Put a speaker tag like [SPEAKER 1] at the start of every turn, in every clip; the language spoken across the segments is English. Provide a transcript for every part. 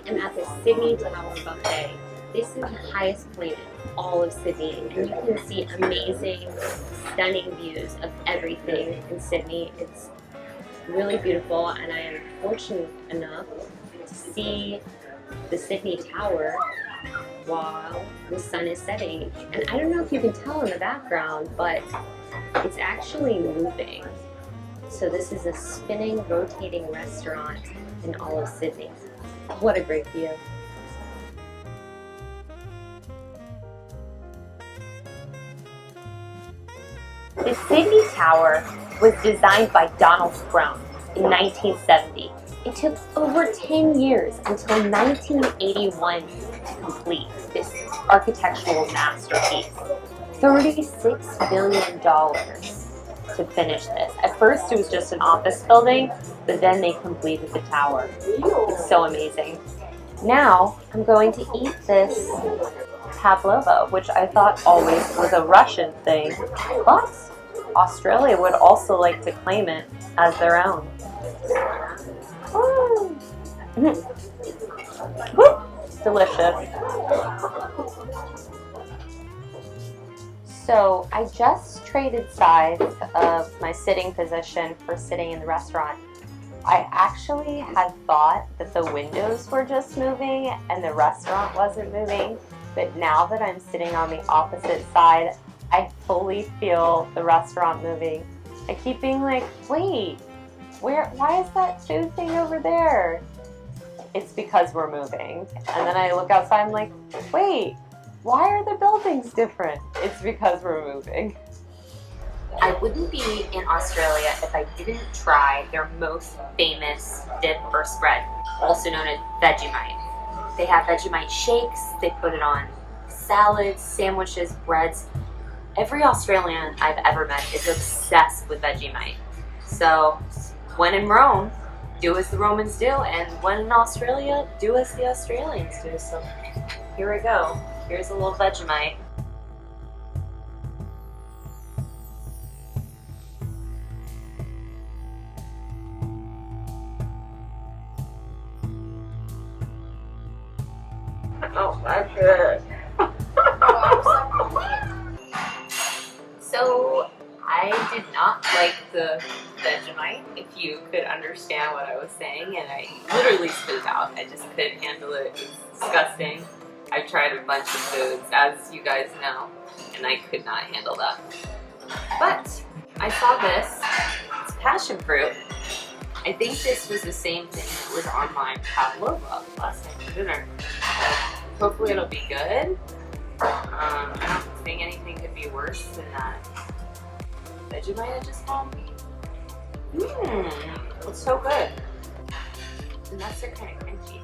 [SPEAKER 1] am at the Sydney Tower Buffet. This is the highest point in all of Sydney, and you can see amazing, stunning views of everything in Sydney. It's really beautiful, and I am fortunate enough to see the Sydney Tower while the sun is setting. And I don't know if you can tell in the background, but it's actually moving. So this is a spinning, rotating restaurant in all of Sydney. What a great view. The Sydney Tower was designed by Donald Crone in 1970. It took over 10 years until 1981 to complete this architectural masterpiece. $36 billion to finish this. At first it was just an office building, but then they completed the tower. It's so amazing. Now I'm going to eat this pavlova, which I thought always was a Russian thing, but Australia would also like to claim it as their own. It's delicious. So I just traded sides of my sitting position for sitting in the restaurant. I actually had thought that the windows were just moving and the restaurant wasn't moving, but now that I'm sitting on the opposite side, I fully feel the restaurant moving. I keep being like, wait, why is that food thing over there? It's because we're moving. And then I look outside, I'm like, wait, why are the buildings different? It's because we're moving. I wouldn't be in Australia if I didn't try their most famous dip or spread, also known as Vegemite. They have Vegemite shakes, they put it on salads, sandwiches, breads. Every Australian I've ever met is obsessed with Vegemite. So when in Rome, do as the Romans do, and when in Australia, do as the Australians do. So here we go. Here's a little Vegemite. Oh, that's good. So I did not like the Vegemite, if you could understand what I was saying, and I literally spit it out. I just couldn't handle it. It was disgusting. I tried a bunch of foods, as you guys know, and I could not handle that. But I saw this. It's passion fruit. I think this was the same thing that was on my pavlova last night for dinner. Hopefully it'll be good. I don't think anything could be worse than that Vegemite I just had. It's so good. The nuts are kind of crunchy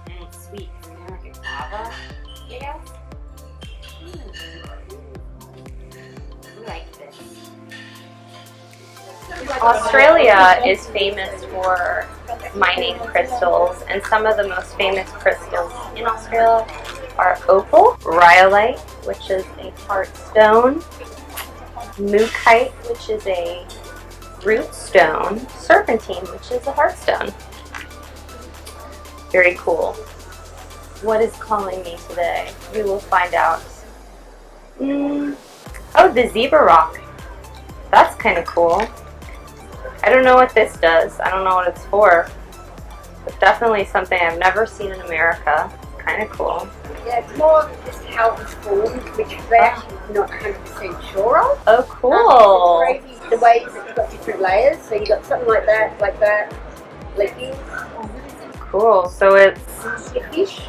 [SPEAKER 1] and it's sweet. It's kind of like a guava, I guess. I like this. Australia is famous for mining crystals, and some of the most famous crystals in Australia are opal, rhyolite, which is a heart stone, mookaite, which is a root stone, serpentine, which is a heart stone. Very cool. What is calling me today? We will find out. Oh, the zebra rock. That's kind of cool. I don't know what this does. I don't know what it's for. But definitely something I've never seen in America. Kind of cool.
[SPEAKER 2] Yeah, it's more just how it's formed, which we're actually not 100% sure of.
[SPEAKER 1] Oh, cool.
[SPEAKER 2] It's crazy the ways that you've got different layers. So you've got something like that, legumes.
[SPEAKER 1] Cool. So it's...
[SPEAKER 2] Your fish.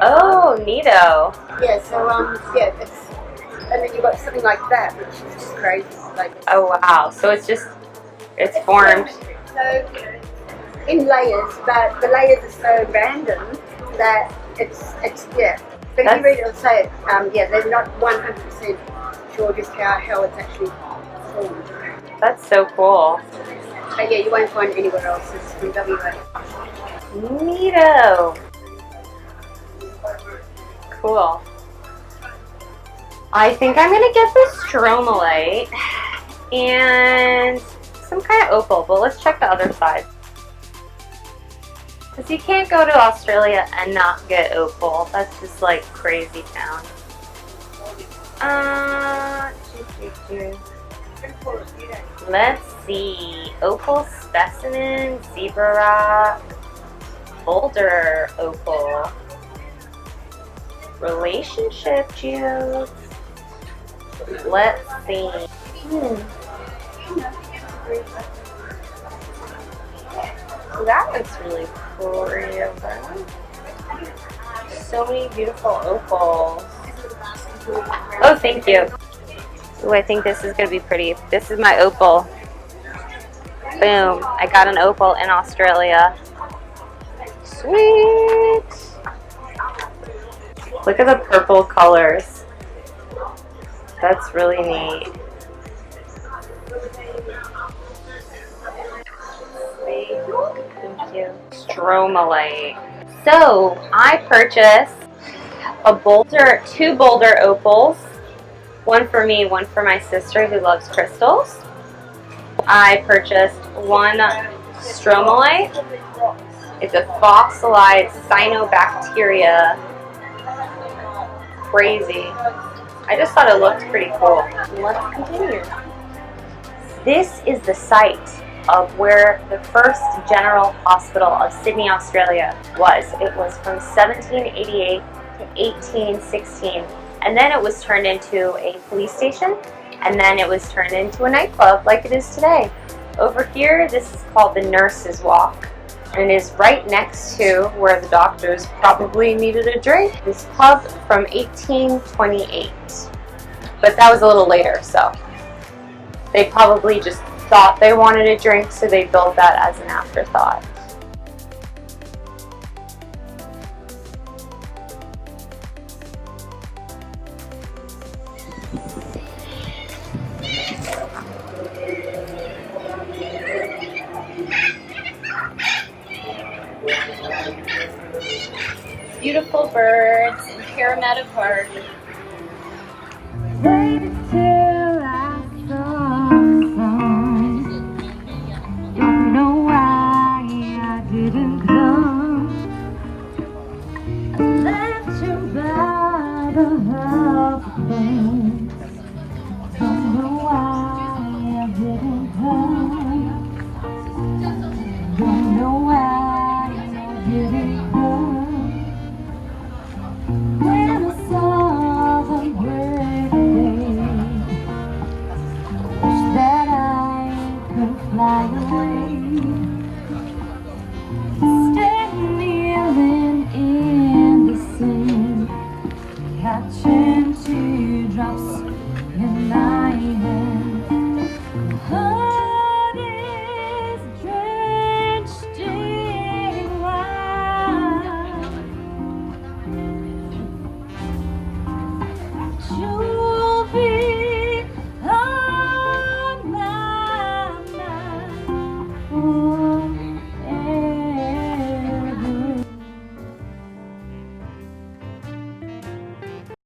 [SPEAKER 1] Oh, neato.
[SPEAKER 2] Yeah, so, yeah, it's... And then you've got something like that, which is just crazy. Like,
[SPEAKER 1] Oh, wow. So it's just... It's formed.
[SPEAKER 2] So, in layers, but the layers are so random that it's yeah. But if you read it, it'll say it. Yeah, they're not 100% sure just how it's actually formed.
[SPEAKER 1] That's so cool.
[SPEAKER 2] But yeah, you won't find it anywhere else. It's from WA.
[SPEAKER 1] Neato. Cool. I think I'm gonna get the stromalite and some kind of opal, but let's check the other side. Because you can't go to Australia and not get opal. That's just like crazy town. Let's see. Opal specimen, zebra rock, boulder opal, relationship juice. Let's see. That looks really pretty. So many beautiful opals. Oh, thank you. Ooh, I think this is going to be pretty. This is my opal. Boom. I got an opal in Australia. Sweet. Look at the purple colors. That's really neat. Thank you. Stromalite. So I purchased two boulder opals. One for me, one for my sister who loves crystals. I purchased one stromalite. It's a fossilized cyanobacteria. Crazy. I just thought it looked pretty cool. Let's continue. This is the site of where the first General Hospital of Sydney, Australia was. It was from 1788 to 1816. And then it was turned into a police station, and then it was turned into a nightclub like it is today. Over here, this is called the Nurses Walk, and it is right next to where the doctors probably needed a drink. This pub from 1828, but that was a little later, so they probably just thought they wanted a drink, so they built that as an afterthought. Beautiful birds in Parramatta Park.